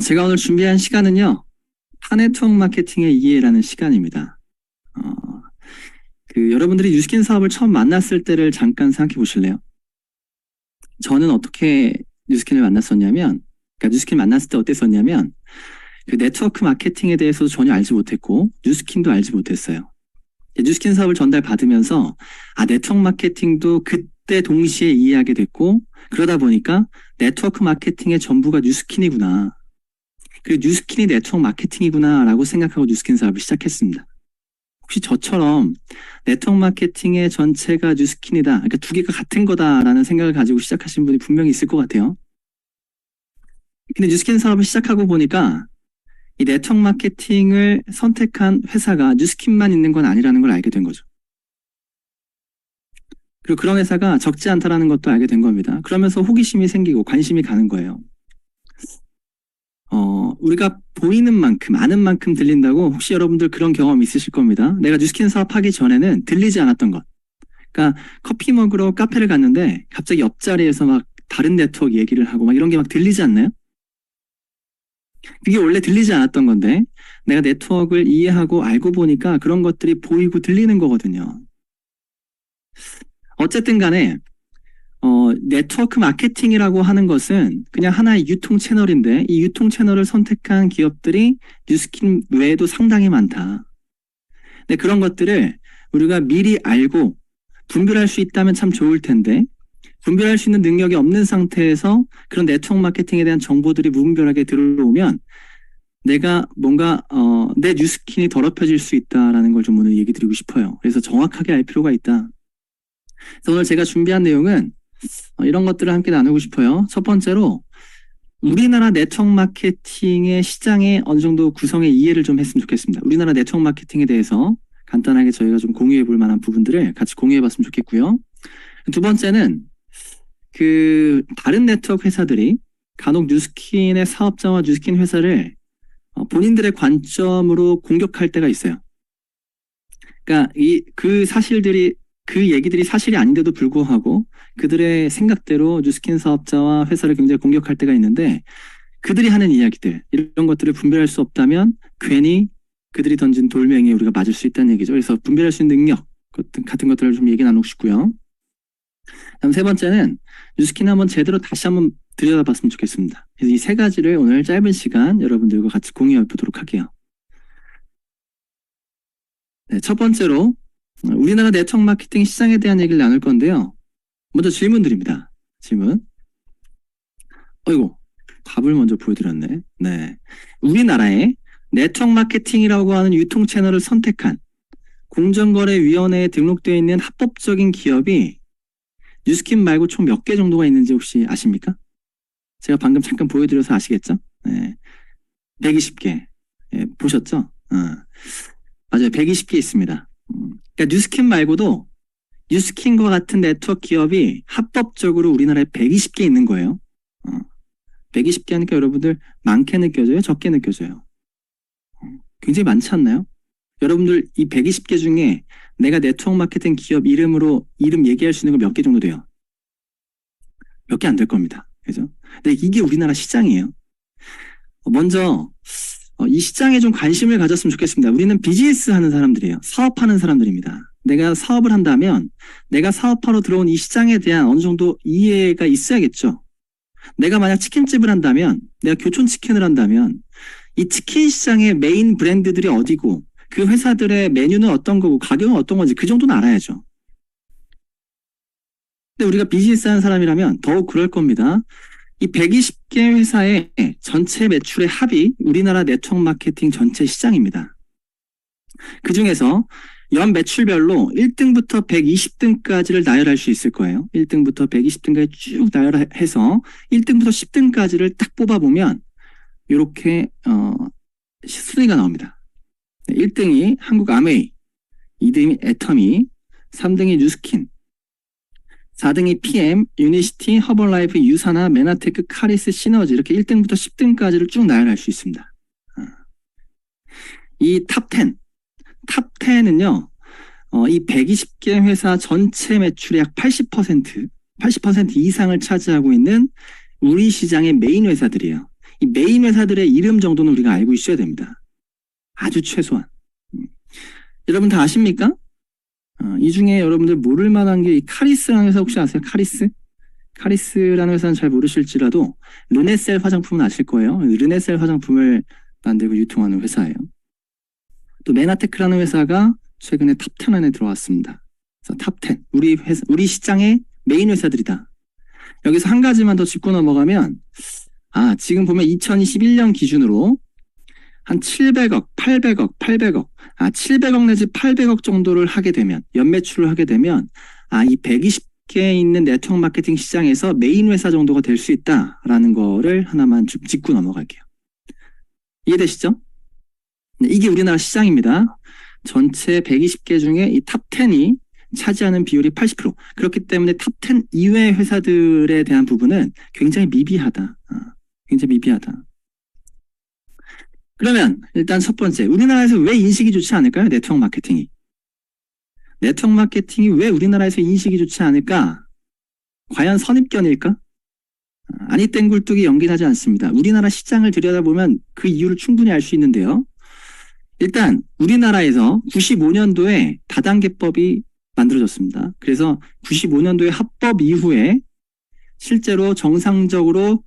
제가 오늘 준비한 시간은요, 타네트워크 마케팅의 이해라는 시간입니다. 어, 여러분들이 뉴스킨 사업을 처음 만났을 때를 잠깐 생각해 보실래요? 저는 어떻게 뉴스킨을 만났었냐면, 그러니까 뉴스킨 만났을 때 어땠었냐면, 그 네트워크 마케팅에 대해서 전혀 알지 못했고, 뉴스킨도 알지 못했어요. 뉴스킨 사업을 전달받으면서, 네트워크 마케팅도 그때 동시에 이해하게 됐고, 그러다 보니까 네트워크 마케팅의 전부가 뉴스킨이구나. 그리고 뉴스킨이 네트워크 마케팅이구나라고 생각하고 뉴스킨 사업을 시작했습니다. 혹시 저처럼 네트워크 마케팅의 전체가 뉴스킨이다, 그러니까 두 개가 같은 거다라는 생각을 가지고 시작하신 분이 분명히 있을 것 같아요. 근데 뉴스킨 사업을 시작하고 보니까 이 네트워크 마케팅을 선택한 회사가 뉴스킨만 있는 건 아니라는 걸 알게 된 거죠. 그리고 그런 회사가 적지 않다라는 것도 알게 된 겁니다. 그러면서 호기심이 생기고 관심이 가는 거예요. 우리가 보이는 만큼, 아는 만큼 들린다고 혹시 여러분들 그런 경험 있으실 겁니다. 내가 뉴스킨 사업하기 전에는 들리지 않았던 것. 그러니까 커피 먹으러 카페를 갔는데 갑자기 옆자리에서 막 다른 네트워크 얘기를 하고 막 이런 게 막 들리지 않나요? 그게 원래 들리지 않았던 건데 내가 네트워크를 이해하고 알고 보니까 그런 것들이 보이고 들리는 거거든요. 어쨌든 간에 네트워크 마케팅이라고 하는 것은 그냥 하나의 유통 채널인데 이 유통 채널을 선택한 기업들이 뉴스킨 외에도 상당히 많다. 근데 그런 것들을 우리가 미리 알고 분별할 수 있다면 참 좋을 텐데 분별할 수 있는 능력이 없는 상태에서 그런 네트워크 마케팅에 대한 정보들이 무분별하게 들어오면 내가 뭔가 내 뉴스킨이 더럽혀질 수 있다라는 걸 좀 오늘 얘기 드리고 싶어요. 그래서 정확하게 알 필요가 있다. 그래서 오늘 제가 준비한 내용은 이런 것들을 함께 나누고 싶어요. 첫 번째로 우리나라 네트워크 마케팅의 시장의 어느 정도 구성의 이해를 좀 했으면 좋겠습니다. 우리나라 네트워크 마케팅에 대해서 간단하게 저희가 좀 공유해 볼 만한 부분들을 같이 공유해 봤으면 좋겠고요. 두 번째는 다른 네트워크 회사들이 간혹 뉴스킨의 사업자와 뉴스킨 회사를 본인들의 관점으로 공격할 때가 있어요. 그러니까 그 얘기들이 사실이 아닌데도 불구하고 그들의 생각대로 뉴스킨 사업자와 회사를 굉장히 공격할 때가 있는데 그들이 하는 이야기들 이런 것들을 분별할 수 없다면 괜히 그들이 던진 돌멩이에 우리가 맞을 수 있다는 얘기죠. 그래서 분별할 수 있는 능력 같은 것들을 좀 얘기 나누고 싶고요. 다음 세 번째는 뉴스킨 한번 제대로 다시 한번 들여다봤으면 좋겠습니다. 그래서 이 세 가지를 오늘 짧은 시간 여러분들과 같이 공유해 보도록 할게요. 네, 첫 번째로 우리나라 네트워크 마케팅 시장에 대한 얘기를 나눌 건데요. 먼저 질문 드립니다. 질문. 답을 먼저 보여드렸네. 네. 우리나라의 네트워크 마케팅이라고 하는 유통 채널을 선택한 공정거래위원회에 등록되어 있는 합법적인 기업이 뉴스킨 말고 총 몇 개 정도가 있는지 혹시 아십니까? 제가 방금 잠깐 보여드려서 아시겠죠? 네. 120개. 네, 보셨죠? 맞아요. 120개 있습니다. 그러니까 뉴스킨 말고도 뉴스킨과 같은 네트워크 기업이 합법적으로 우리나라에 120개 있는 거예요. 120개 하니까 여러분들 많게 느껴져요? 적게 느껴져요? 굉장히 많지 않나요? 여러분들 이 120개 중에 내가 네트워크 마케팅 기업 이름 얘기할 수 있는 거 몇 개 정도 돼요? 몇 개 안 될 겁니다. 그죠? 근데 이게 우리나라 시장이에요. 먼저 이 시장에 좀 관심을 가졌으면 좋겠습니다. 우리는 비즈니스 하는 사람들이에요. 사업하는 사람들입니다. 내가 사업을 한다면 내가 사업하러 들어온 이 시장에 대한 어느 정도 이해가 있어야겠죠. 내가 만약 치킨집을 한다면 내가 교촌치킨을 한다면 이 치킨 시장의 메인 브랜드들이 어디고 그 회사들의 메뉴는 어떤 거고 가격은 어떤 건지 그 정도는 알아야죠. 근데 우리가 비즈니스 하는 사람이라면 더욱 그럴 겁니다. 이 120개 회사의 전체 매출의 합이 우리나라 네트워크 마케팅 전체 시장입니다. 그 중에서 연 매출별로 1등부터 120등까지를 나열할 수 있을 거예요. 1등부터 120등까지 쭉 나열해서 1등부터 10등까지를 딱 뽑아보면 이렇게 순위가 나옵니다. 1등이 한국 아메이, 2등이 애터미, 3등이 뉴스킨, 4등이 PM, 유니시티, 허벌라이프, 유사나, 메나테크, 카리스, 시너지 이렇게 1등부터 10등까지를 쭉 나열할 수 있습니다. 이 탑10, 탑10은요. 이 120개 회사 전체 매출의 약 80% 이상을 차지하고 있는 우리 시장의 메인 회사들이에요. 이 메인 회사들의 이름 정도는 우리가 알고 있어야 됩니다. 아주 최소한. 여러분 다 아십니까? 이 중에 여러분들 모를 만한 게 이 카리스라는 회사 혹시 아세요? 카리스? 카리스라는 회사는 잘 모르실지라도 르네셀 화장품은 아실 거예요. 르네셀 화장품을 만들고 유통하는 회사예요. 또 메나테크라는 회사가 최근에 탑10 안에 들어왔습니다. 그래서 탑10. 우리 시장의 메인 회사들이다. 여기서 한 가지만 더 짚고 넘어가면 지금 보면 2021년 기준으로 한 700억, 800억, 700억 내지 800억 정도를 하게 되면, 연매출을 하게 되면, 이 120개에 있는 네트워크 마케팅 시장에서 메인 회사 정도가 될 수 있다라는 거를 하나만 좀 짚고 넘어갈게요. 이해되시죠? 네, 이게 우리나라 시장입니다. 전체 120개 중에 이 탑10이 차지하는 비율이 80%. 그렇기 때문에 탑10 이외의 회사들에 대한 부분은 굉장히 미비하다. 굉장히 미비하다. 그러면 일단 첫 번째, 우리나라에서 왜 인식이 좋지 않을까요? 네트워크 마케팅이. 네트워크 마케팅이 왜 우리나라에서 인식이 좋지 않을까? 과연 선입견일까? 아니 땡굴뚝이 연기하지 않습니다. 우리나라 시장을 들여다보면 그 이유를 충분히 알 수 있는데요. 일단 우리나라에서 95년도에 다단계법이 만들어졌습니다. 그래서 95년도에 합법 이후에 실제로 정상적으로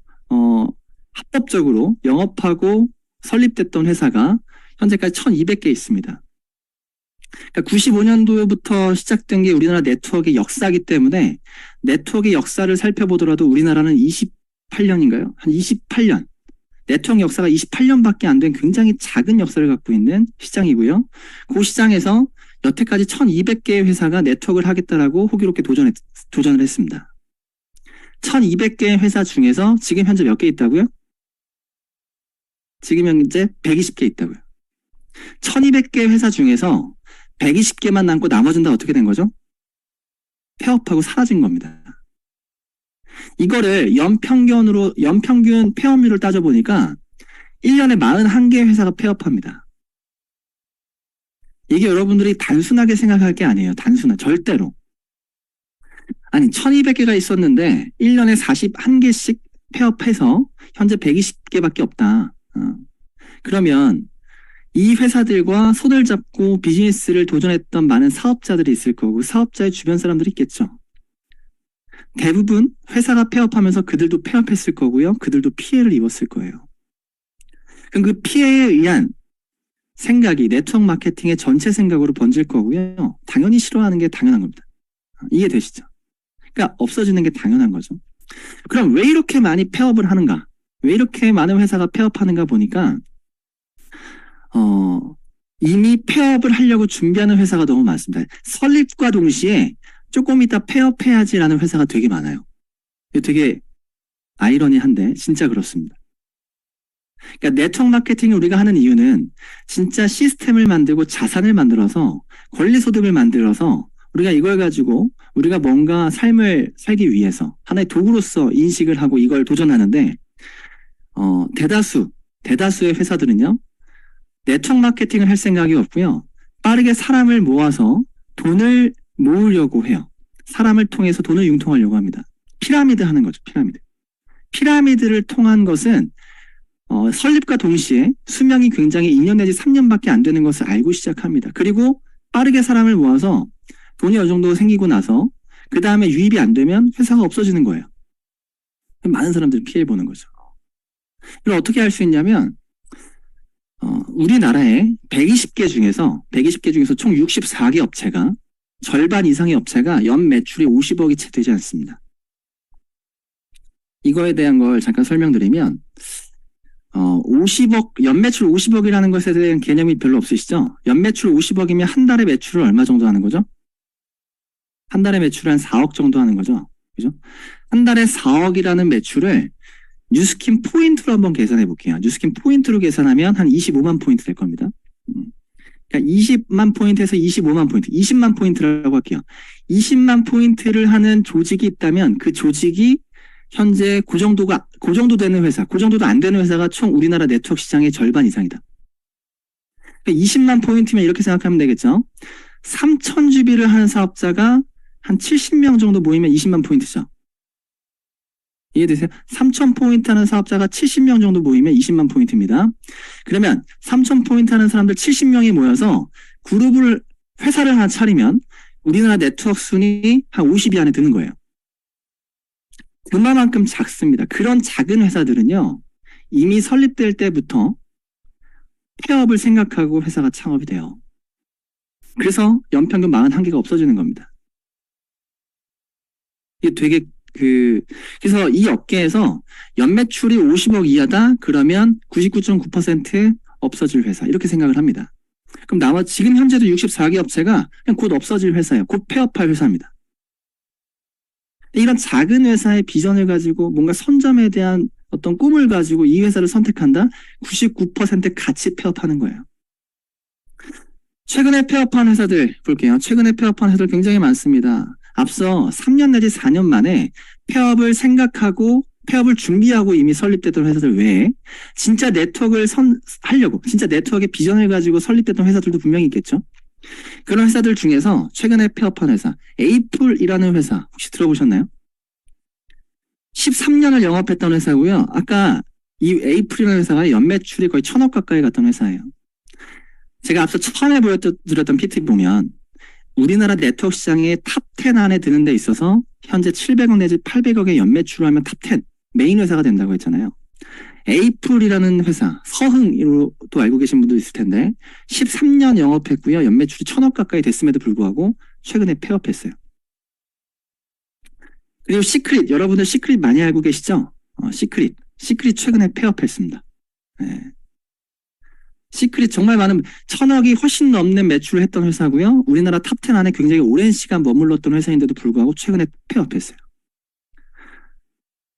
합법적으로 영업하고 설립됐던 회사가 현재까지 1200개 있습니다. 그러니까 95년도부터 시작된 게 우리나라 네트워크의 역사이기 때문에 네트워크의 역사를 살펴보더라도 우리나라는 28년인가요? 한 28년. 네트워크 역사가 28년밖에 안 된 굉장히 작은 역사를 갖고 있는 시장이고요. 그 시장에서 여태까지 1200개의 회사가 네트워크를 하겠다라고 호기롭게 도전을 했습니다. 1200개의 회사 중에서 지금 현재 몇 개 있다고요? 지금 현재 120개 있다고요. 1200개 회사 중에서 120개만 남고 나머지는 다 어떻게 된 거죠? 폐업하고 사라진 겁니다. 이거를 연평균 폐업률을 따져보니까 1년에 41개 회사가 폐업합니다. 이게 여러분들이 단순하게 생각할 게 아니에요. 절대로. 아니 1200개가 있었는데 1년에 41개씩 폐업해서 현재 120개밖에 없다. 그러면 이 회사들과 손을 잡고 비즈니스를 도전했던 많은 사업자들이 있을 거고 사업자의 주변 사람들이 있겠죠. 대부분 회사가 폐업하면서 그들도 폐업했을 거고요. 그들도 피해를 입었을 거예요. 그럼 그 피해에 의한 생각이 네트워크 마케팅의 전체 생각으로 번질 거고요. 당연히 싫어하는 게 당연한 겁니다. 이해되시죠? 그러니까 없어지는 게 당연한 거죠. 그럼 왜 이렇게 많이 폐업을 하는가? 왜 이렇게 많은 회사가 폐업하는가 보니까 이미 폐업을 하려고 준비하는 회사가 너무 많습니다. 설립과 동시에 조금 이따 폐업해야지라는 회사가 되게 많아요. 되게 아이러니한데 진짜 그렇습니다. 그러니까 네트워크 마케팅을 우리가 하는 이유는 진짜 시스템을 만들고 자산을 만들어서 권리소득을 만들어서 우리가 이걸 가지고 우리가 뭔가 삶을 살기 위해서 하나의 도구로서 인식을 하고 이걸 도전하는데 대다수의 회사들은요. 네트워크 마케팅을 할 생각이 없고요. 빠르게 사람을 모아서 돈을 모으려고 해요. 사람을 통해서 돈을 융통하려고 합니다. 피라미드 하는 거죠. 피라미드를 통한 것은 설립과 동시에 수명이 굉장히 2년 내지 3년밖에 안 되는 것을 알고 시작합니다. 그리고 빠르게 사람을 모아서 돈이 어느 정도 생기고 나서 그 다음에 유입이 안 되면 회사가 없어지는 거예요. 많은 사람들이 피해 보는 거죠. 이걸 어떻게 할 수 있냐면 우리나라에 120개 중에서 총 64개 업체가 절반 이상의 업체가 연 매출이 50억이 채 되지 않습니다. 이거에 대한 걸 잠깐 설명드리면 50억, 연매출 50억이라는 것에 대한 개념이 별로 없으시죠? 연매출 50억이면 한 달에 매출을 얼마 정도 하는 거죠? 한 달에 매출을 한 4억 정도 하는 거죠? 그죠? 한 달에 4억이라는 매출을 뉴스킨 포인트로 한번 계산해 볼게요. 뉴스킨 포인트로 계산하면 한 25만 포인트 될 겁니다. 그러니까 20만 포인트에서 25만 포인트, 20만 포인트라고 할게요. 20만 포인트를 하는 조직이 있다면 그 조직이 현재 그 정도 되는 회사, 그 정도도 안 되는 회사가 총 우리나라 네트워크 시장의 절반 이상이다. 그러니까 20만 포인트면 이렇게 생각하면 되겠죠. 3,000주비를 하는 사업자가 한 70명 정도 모이면 20만 포인트죠. 이해되세요? 3,000포인트 하는 사업자가 70명 정도 모이면 20만 포인트입니다. 그러면 3,000포인트 하는 사람들 70명이 모여서 그룹을, 회사를 하나 차리면 우리나라 네트워크 순위 한 50위 안에 드는 거예요. 그만큼 작습니다. 그런 작은 회사들은요, 이미 설립될 때부터 폐업을 생각하고 회사가 창업이 돼요. 그래서 연평균 41개가 없어지는 겁니다. 이게 되게 그래서 이 업계에서 연매출이 50억 이하다? 그러면 99.9% 없어질 회사. 이렇게 생각을 합니다. 그럼 지금 현재도 64개 업체가 그냥 곧 없어질 회사예요. 곧 폐업할 회사입니다. 이런 작은 회사의 비전을 가지고 뭔가 선점에 대한 어떤 꿈을 가지고 이 회사를 선택한다? 99% 같이 폐업하는 거예요. 최근에 폐업한 회사들 볼게요. 최근에 폐업한 회사들 굉장히 많습니다. 앞서 3년 내지 4년 만에 폐업을 생각하고 폐업을 준비하고 이미 설립됐던 회사들 외에 진짜 네트워크를 하려고 진짜 네트워크의 비전을 가지고 설립됐던 회사들도 분명히 있겠죠. 그런 회사들 중에서 최근에 폐업한 회사 에이플이라는 회사 혹시 들어보셨나요? 13년을 영업했던 회사고요. 아까 이 에이플이라는 회사가 연매출이 거의 1,000억 가까이 갔던 회사예요. 제가 앞서 처음에 보여드렸던 PT 보면 우리나라 네트워크 시장의 탑 10 안에 드는 데 있어서 현재 700억 내지 800억의 연매출을 하면 탑 10 메인 회사가 된다고 했잖아요. 에이플이라는 회사, 서흥으로도 알고 계신 분도 있을 텐데 13년 영업했고요. 연매출이 1,000억 가까이 됐음에도 불구하고 최근에 폐업했어요. 그리고 시크릿, 여러분들 시크릿 많이 알고 계시죠? 시크릿 최근에 폐업했습니다. 네. 시크릿 정말 많은 1,000억이 훨씬 넘는 매출을 했던 회사고요. 우리나라 탑 10 안에 굉장히 오랜 시간 머물렀던 회사인데도 불구하고 최근에 폐업했어요.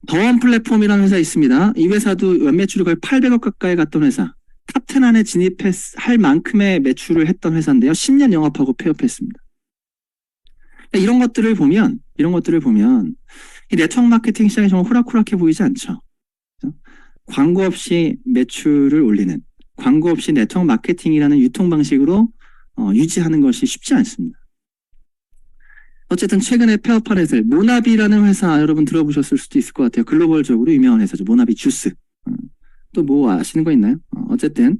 더원 플랫폼이라는 회사 있습니다. 이 회사도 연매출이 거의 800억 가까이 갔던 회사. 탑 10 안에 진입할 만큼의 매출을 했던 회사인데요. 10년 영업하고 폐업했습니다. 이런 것들을 보면 이 네트워크 마케팅 시장이 정말 호락호락해 보이지 않죠. 광고 없이 매출을 올리는, 광고 없이 네트워크 마케팅이라는 유통 방식으로 유지하는 것이 쉽지 않습니다. 어쨌든 최근에 폐업한 회사들, 모나비라는 회사 여러분 들어보셨을 수도 있을 것 같아요. 글로벌적으로 유명한 회사죠. 모나비 주스. 또 뭐 아시는 거 있나요? 어쨌든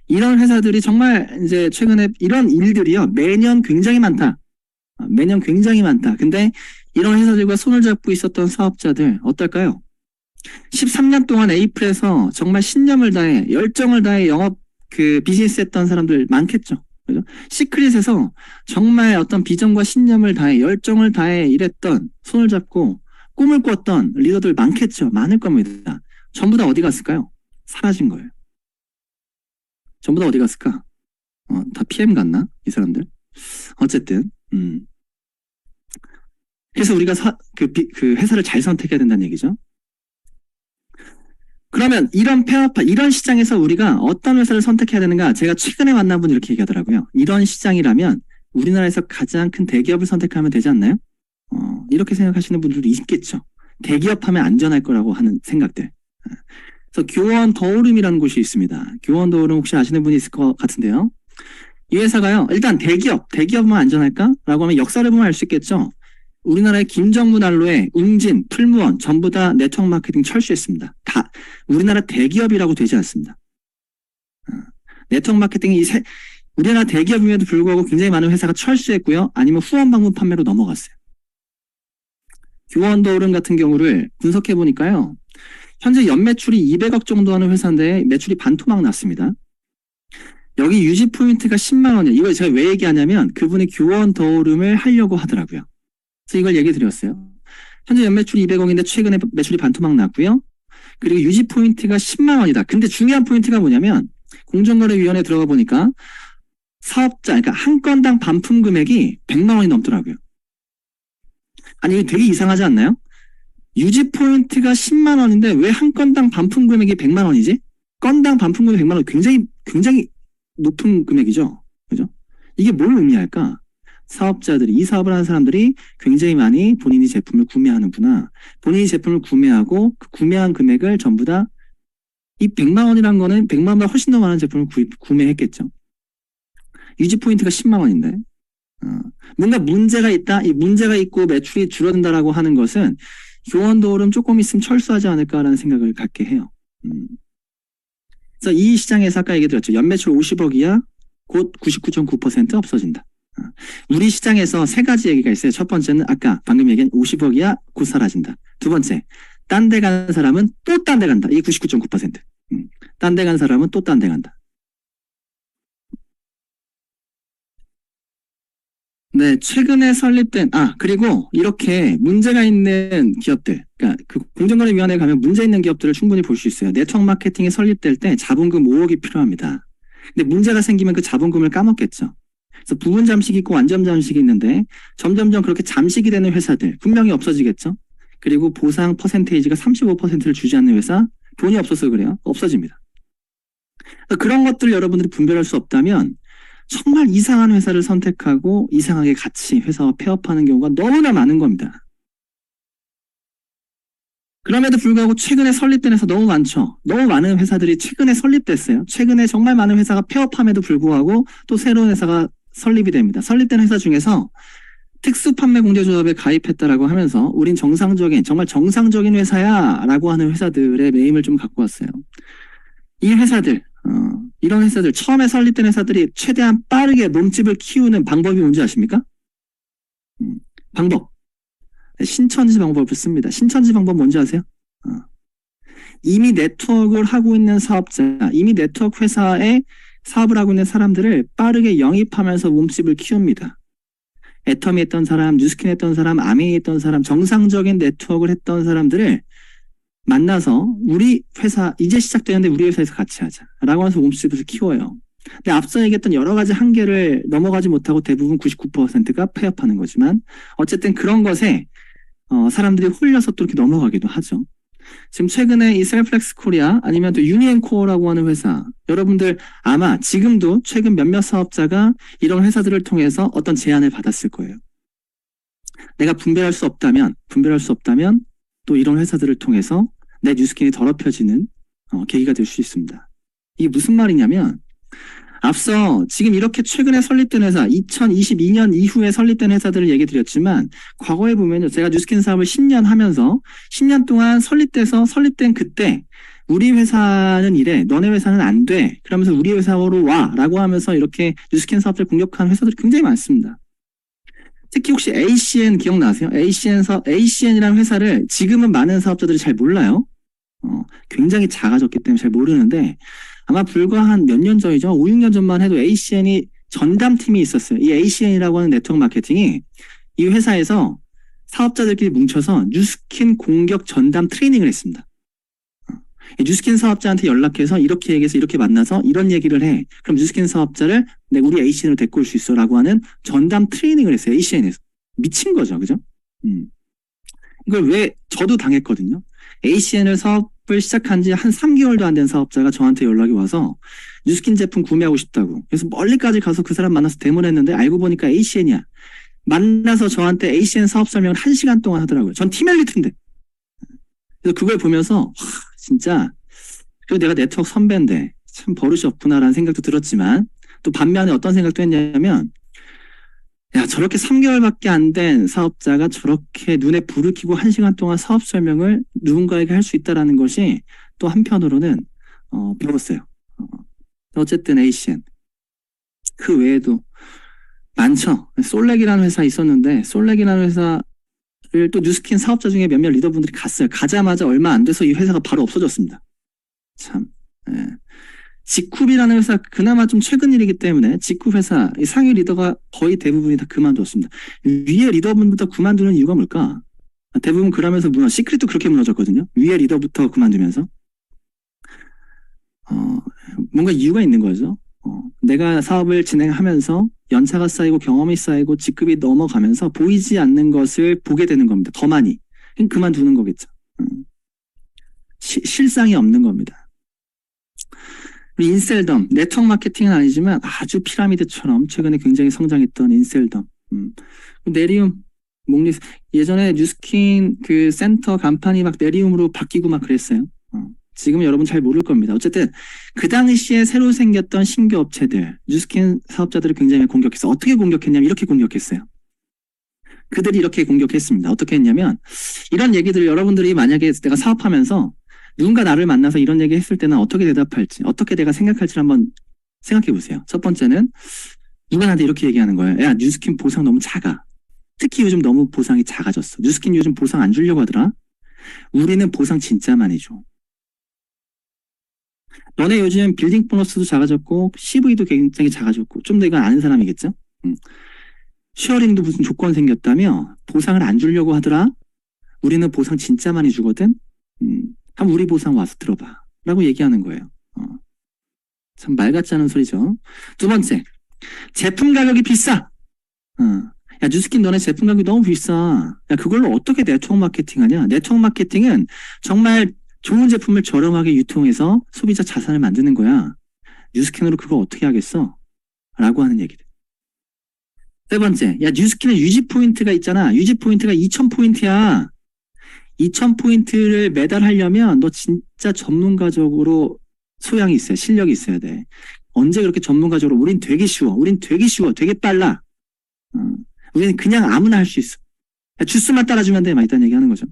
이런 회사들이 정말 이제 최근에 이런 일들이요. 매년 굉장히 많다. 근데 이런 회사들과 손을 잡고 있었던 사업자들 어떨까요? 13년 동안 에이플에서 정말 신념을 다해 열정을 다해 영업 비즈니스 했던 사람들 많겠죠. 그죠? 시크릿에서 정말 어떤 비전과 신념을 다해 열정을 다해 일했던 손을 잡고 꿈을 꿨던 리더들 많겠죠. 많을 겁니다. 전부 다 어디 갔을까요? 사라진 거예요. 전부 다 어디 갔을까? 다 PM 갔나? 이 사람들? 어쨌든 그래서 우리가 그 회사를 잘 선택해야 된다는 얘기죠. 그러면 이런 시장에서 우리가 어떤 회사를 선택해야 되는가? 제가 최근에 만난 분 이렇게 얘기하더라고요. 이런 시장이라면 우리나라에서 가장 큰 대기업을 선택하면 되지 않나요? 이렇게 생각하시는 분들도 있겠죠. 대기업 하면 안전할 거라고 하는 생각들. 그래서 교원 더오름이라는 곳이 있습니다. 교원 더오름 혹시 아시는 분이 있을 것 같은데요. 이 회사가요. 일단 대기업만 안전할까? 라고 하면 역사를 보면 알 수 있겠죠. 우리나라의 김정무 난로에 웅진, 풀무원 전부 다 네트워크 마케팅 철수했습니다. 다 우리나라 대기업이라고 되지 않습니다. 네트워크 마케팅이 우리나라 대기업임에도 불구하고 굉장히 많은 회사가 철수했고요. 아니면 후원 방문 판매로 넘어갔어요. 교원 더오름 같은 경우를 분석해 보니까요. 현재 연매출이 200억 정도 하는 회사인데 매출이 반토막 났습니다. 여기 유지 포인트가 10만 원이에요. 이걸 제가 왜 얘기하냐면 그분이 교원 더오름을 하려고 하더라고요. 그래서 이걸 얘기 드렸어요. 현재 연매출이 200억인데 최근에 매출이 반토막 났고요. 그리고 유지 포인트가 10만 원이다. 근데 중요한 포인트가 뭐냐면 공정거래위원회에 들어가 보니까 사업자, 그러니까 한 건당 반품 금액이 100만 원이 넘더라고요. 아니 이거 되게 이상하지 않나요? 유지 포인트가 10만 원인데 왜 한 건당 반품 금액이 100만 원이지? 건당 반품 금액 100만 원 굉장히 높은 금액이죠. 그죠? 이게 뭘 의미할까? 사업자들이, 이 사업을 하는 사람들이 굉장히 많이 본인이 제품을 구매하는구나. 본인이 제품을 구매하고 그 구매한 금액을 전부 다 이 100만 원이란 거는 100만 원보다 훨씬 더 많은 제품을 구매했겠죠. 유지 포인트가 10만 원인데. 뭔가 문제가 있다. 이 문제가 있고 매출이 줄어든다라고 하는 것은 교원도 오름 조금 있으면 철수하지 않을까라는 생각을 갖게 해요. 그래서 이 시장에서 아까 얘기 드렸죠. 연매출 50억 이하 곧 99.9% 없어진다. 우리 시장에서 세 가지 얘기가 있어요. 첫 번째는 아까 방금 얘기한 50억 이하 곧 사라진다. 두 번째, 딴 데 가는 사람은 또 딴 데 간다. 이게 99.9%. 딴 데 간 사람은 또 딴 데 간다. 네, 최근에 설립된, 그리고 이렇게 문제가 있는 기업들, 그러니까 그 공정거래위원회에 가면 문제 있는 기업들을 충분히 볼 수 있어요. 네트워크 마케팅이 설립될 때 자본금 5억이 필요합니다. 근데 문제가 생기면 그 자본금을 까먹겠죠. 그래서 부분 잠식이 있고 완전 잠식이 있는데 점점점 그렇게 잠식이 되는 회사들 분명히 없어지겠죠. 그리고 보상 퍼센테이지가 35%를 주지 않는 회사, 돈이 없어서 그래요. 없어집니다. 그런 것들 여러분들이 분별할 수 없다면 정말 이상한 회사를 선택하고 이상하게 같이 회사와 폐업하는 경우가 너무나 많은 겁니다. 그럼에도 불구하고 최근에 설립된 회사 너무 많죠. 너무 많은 회사들이 최근에 설립됐어요. 최근에 정말 많은 회사가 폐업함에도 불구하고 또 새로운 회사가 설립이 됩니다. 설립된 회사 중에서 특수판매공제조합에 가입했다라고 하면서 우린 정상적인 정말 정상적인 회사야 라고 하는 회사들의 네임을 좀 갖고 왔어요. 이 회사들 이런 회사들 처음에 설립된 회사들이 최대한 빠르게 몸집을 키우는 방법이 뭔지 아십니까? 방법. 신천지 방법을 씁니다. 신천지 방법 뭔지 아세요? 이미 네트워크를 하고 있는 사업자, 이미 네트워크 회사에 사업을 하고 있는 사람들을 빠르게 영입하면서 몸집을 키웁니다. 애터미 했던 사람, 뉴스킨 했던 사람, 아메이 했던 사람, 정상적인 네트워크를 했던 사람들을 만나서 우리 회사 이제 시작되는데 우리 회사에서 같이 하자 라고 해서 몸집을 키워요. 근데 앞서 얘기했던 여러 가지 한계를 넘어가지 못하고 대부분 99%가 폐업하는 거지만 어쨌든 그런 것에 사람들이 홀려서 또 이렇게 넘어가기도 하죠. 지금 최근에 이 셀플렉스 코리아 아니면 또 유니앤코어라고 하는 회사 여러분들 아마 지금도 최근 몇몇 사업자가 이런 회사들을 통해서 어떤 제안을 받았을 거예요. 내가 분별할 수 없다면 또 이런 회사들을 통해서 내 뉴스킨이 더럽혀지는 계기가 될 수 있습니다. 이게 무슨 말이냐면 앞서 지금 이렇게 최근에 설립된 회사 2022년 이후에 설립된 회사들을 얘기 드렸지만 과거에 보면요. 제가 뉴스킨 사업을 10년 하면서 10년 동안 설립된 그때 우리 회사는 이래 너네 회사는 안 돼 그러면서 우리 회사로 와 라고 하면서 이렇게 뉴스킨 사업을 공격하는 회사들이 굉장히 많습니다. 특히 혹시 ACN 기억나세요? ACN이라는 회사를 지금은 많은 사업자들이 잘 몰라요. 굉장히 작아졌기 때문에 잘 모르는데 아마 불과 한 몇 년 전이죠. 5, 6년 전만 해도 ACN이 전담팀이 있었어요. 이 ACN이라고 하는 네트워크 마케팅이 이 회사에서 사업자들끼리 뭉쳐서 뉴스킨 공격 전담 트레이닝을 했습니다. 뉴스킨 사업자한테 연락해서 이렇게 얘기해서 이렇게 만나서 이런 얘기를 해. 그럼 뉴스킨 사업자를 우리 ACN으로 데리고 올 수 있어 라고 하는 전담 트레이닝을 했어요. ACN에서. 미친 거죠. 그죠? 이걸 왜 저도 당했거든요. ACN을 사업을 시작한 지 한 3개월도 안 된 사업자가 저한테 연락이 와서 뉴스킨 제품 구매하고 싶다고. 그래서 멀리까지 가서 그 사람 만나서 데모를 했는데 알고 보니까 ACN이야. 만나서 저한테 ACN 사업 설명을 1시간 동안 하더라고요. 전 팀엘리트인데. 그래서 그걸 보면서 진짜 그리고 내가 네트워크 선배인데 참 버릇이 없구나라는 생각도 들었지만 또 반면에 어떤 생각도 했냐면 야 저렇게 3개월밖에 안 된 사업자가 저렇게 눈에 불을 켜고 1시간 동안 사업 설명을 누군가에게 할 수 있다는 것이 또 한편으로는 배웠어요. 어쨌든 ACN 그 외에도 많죠. 솔렉이라는 회사 있었는데 솔렉이라는 회사를 또 뉴스킨 사업자 중에 몇몇 리더분들이 갔어요. 가자마자 얼마 안 돼서 이 회사가 바로 없어졌습니다. 참. 예. 직쿱이라는 회사 그나마 좀 최근 일이기 때문에 직쿱 회사 상위 리더가 거의 대부분이 다 그만뒀습니다. 위에 리더분부터 그만두는 이유가 뭘까? 대부분 그러면서 시크릿도 그렇게 무너졌거든요. 위에 리더부터 그만두면서 뭔가 이유가 있는 거죠. 내가 사업을 진행하면서 연차가 쌓이고 경험이 쌓이고 직급이 넘어가면서 보이지 않는 것을 보게 되는 겁니다. 더 많이. 그만두는 거겠죠. 실상이 없는 겁니다. 인셀덤, 네트워크 마케팅은 아니지만 아주 피라미드처럼 최근에 굉장히 성장했던 인셀덤. 네리움, 목리 예전에 뉴스킨 그 센터 간판이 막 네리움으로 바뀌고 막 그랬어요. 지금은 여러분 잘 모를 겁니다. 어쨌든 그 당시에 새로 생겼던 신규 업체들, 뉴스킨 사업자들을 굉장히 공격했어요. 어떻게 공격했냐면 이렇게 공격했어요. 그들이 이렇게 공격했습니다. 어떻게 했냐면 이런 얘기들을 여러분들이 만약에 내가 사업하면서 누군가 나를 만나서 이런 얘기 했을 때는 어떻게 대답할지, 어떻게 내가 생각할지를 한번 생각해 보세요. 첫 번째는 누가 나한테 이렇게 얘기하는 거예요. 야, 뉴스킨 보상 너무 작아. 특히 요즘 너무 보상이 작아졌어. 뉴스킨 요즘 보상 안 주려고 하더라. 우리는 보상 진짜 많이 줘. 너네 요즘 빌딩 보너스도 작아졌고 CV도 굉장히 작아졌고 좀 더 이건 아는 사람이겠죠? 쉐어링도 무슨 조건 생겼다며 보상을 안 주려고 하더라. 우리는 보상 진짜 많이 주거든. 한번 우리 보상 와서 들어봐. 라고 얘기하는 거예요. 참 말 같지 않은 소리죠. 두 번째, 제품 가격이 비싸. 야, 뉴스킨 너네 제품 가격이 너무 비싸. 야, 그걸로 어떻게 네트워크 마케팅 하냐? 네트워크 마케팅은 정말 좋은 제품을 저렴하게 유통해서 소비자 자산을 만드는 거야. 뉴스킨으로 그거 어떻게 하겠어? 라고 하는 얘기들. 세 번째, 야, 뉴스킨에 유지 포인트가 있잖아. 유지 포인트가 2000포인트야. 2000포인트를 매달 하려면 너 진짜 전문가적으로 소양이 있어야, 실력이 있어야 돼. 언제 그렇게 전문가적으로, 우린 되게 쉬워. 되게 빨라. 우리는 그냥 아무나 할 수 있어. 야, 주스만 따라주면 돼. 막 이딴 얘기 하는 거죠.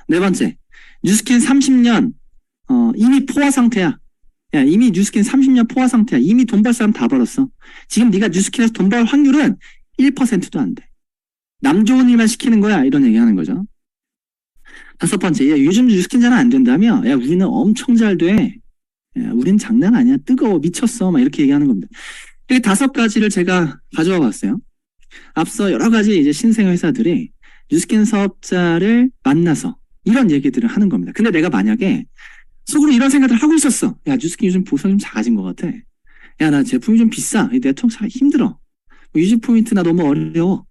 네 번째, 뉴스킨 30년, 이미 포화 상태야. 야, 이미 뉴스킨 30년 포화 상태야. 이미 돈 벌 사람 다 벌었어. 지금 네가 뉴스킨에서 돈 벌 확률은 1%도 안 돼. 남 좋은 일만 시키는 거야. 이런 얘기 하는 거죠. 다섯 번째, 야, 요즘 뉴스킨 잘 안 된다며? 야, 우리는 엄청 잘 돼. 야, 우린 장난 아니야. 뜨거워. 미쳤어. 막 이렇게 얘기하는 겁니다. 이 다섯 가지를 제가 가져와 봤어요. 앞서 여러 가지 이제 신생 회사들이 뉴스킨 사업자를 만나서 이런 얘기들을 하는 겁니다. 근데 내가 만약에 속으로 이런 생각을 하고 있었어. 야, 뉴스킨 요즘 보상이 좀 작아진 것 같아. 야, 나 제품이 좀 비싸. 이 네트워크 사기 힘들어. 유지 포인트 나 너무 어려워.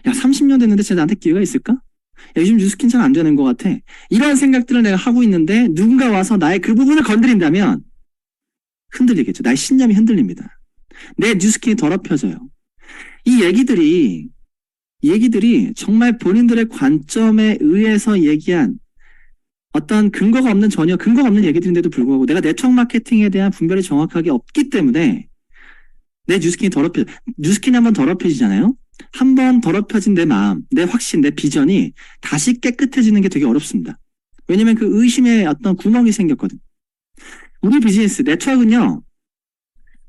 야, 30년 됐는데 쟤 나한테 기회가 있을까? 야, 요즘 뉴스킨 잘 안 되는 것 같아. 이런 생각들을 내가 하고 있는데 누군가 와서 나의 그 부분을 건드린다면 흔들리겠죠. 나의 신념이 흔들립니다. 내 뉴스킨이 더럽혀져요. 이 얘기들이 정말 본인들의 관점에 의해서 얘기한 어떤 근거가 없는 얘기들인데도 불구하고 내가 네트워크 마케팅에 대한 분별이 정확하게 없기 때문에 내 뉴스킨이 한번 더럽혀지잖아요. 한번 더럽혀진 내 마음, 내 확신, 내 비전이 다시 깨끗해지는 게 되게 어렵습니다. 왜냐면 그 의심에 어떤 구멍이 생겼거든. 우리 비즈니스, 네트워크는요,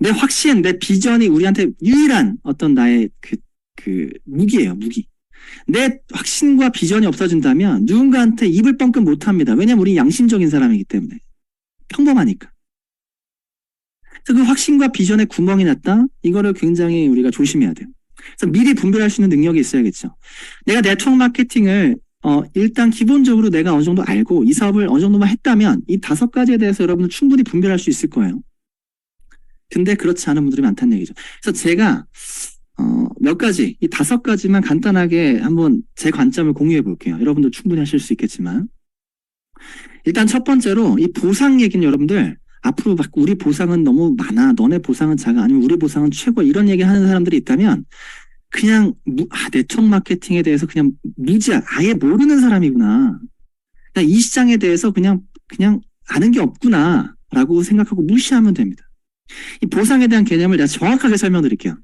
내 확신, 내 비전이 우리한테 유일한 어떤 나의 무기예요, 무기. 내 확신과 비전이 없어진다면 누군가한테 입을 뻥끗 못 합니다. 왜냐면 우리 양심적인 사람이기 때문에. 평범하니까. 그래서 그 확신과 비전에 구멍이 났다? 이거를 굉장히 우리가 조심해야 돼요. 그래서 미리 분별할 수 있는 능력이 있어야겠죠. 내가 네트워크 마케팅을 일단 기본적으로 내가 어느 정도 알고 이 사업을 어느 정도만 했다면 이 다섯 가지에 대해서 여러분들 충분히 분별할 수 있을 거예요. 근데 그렇지 않은 분들이 많다는 얘기죠. 그래서 제가 몇 가지, 이 다섯 가지만 간단하게 한번 제 관점을 공유해 볼게요. 여러분들 충분히 하실 수 있겠지만. 일단 첫 번째로 이 보상 얘기는 여러분들 앞으로 우리 보상은 너무 많아. 너네 보상은 작아. 아니면 우리 보상은 최고. 이런 얘기 하는 사람들이 있다면 그냥 네트워크 마케팅에 대해서 그냥 무지야. 아예 모르는 사람이구나. 그냥 이 시장에 대해서 그냥 아는 게 없구나. 라고 생각하고 무시하면 됩니다. 이 보상에 대한 개념을 내가 정확하게 설명드릴게요.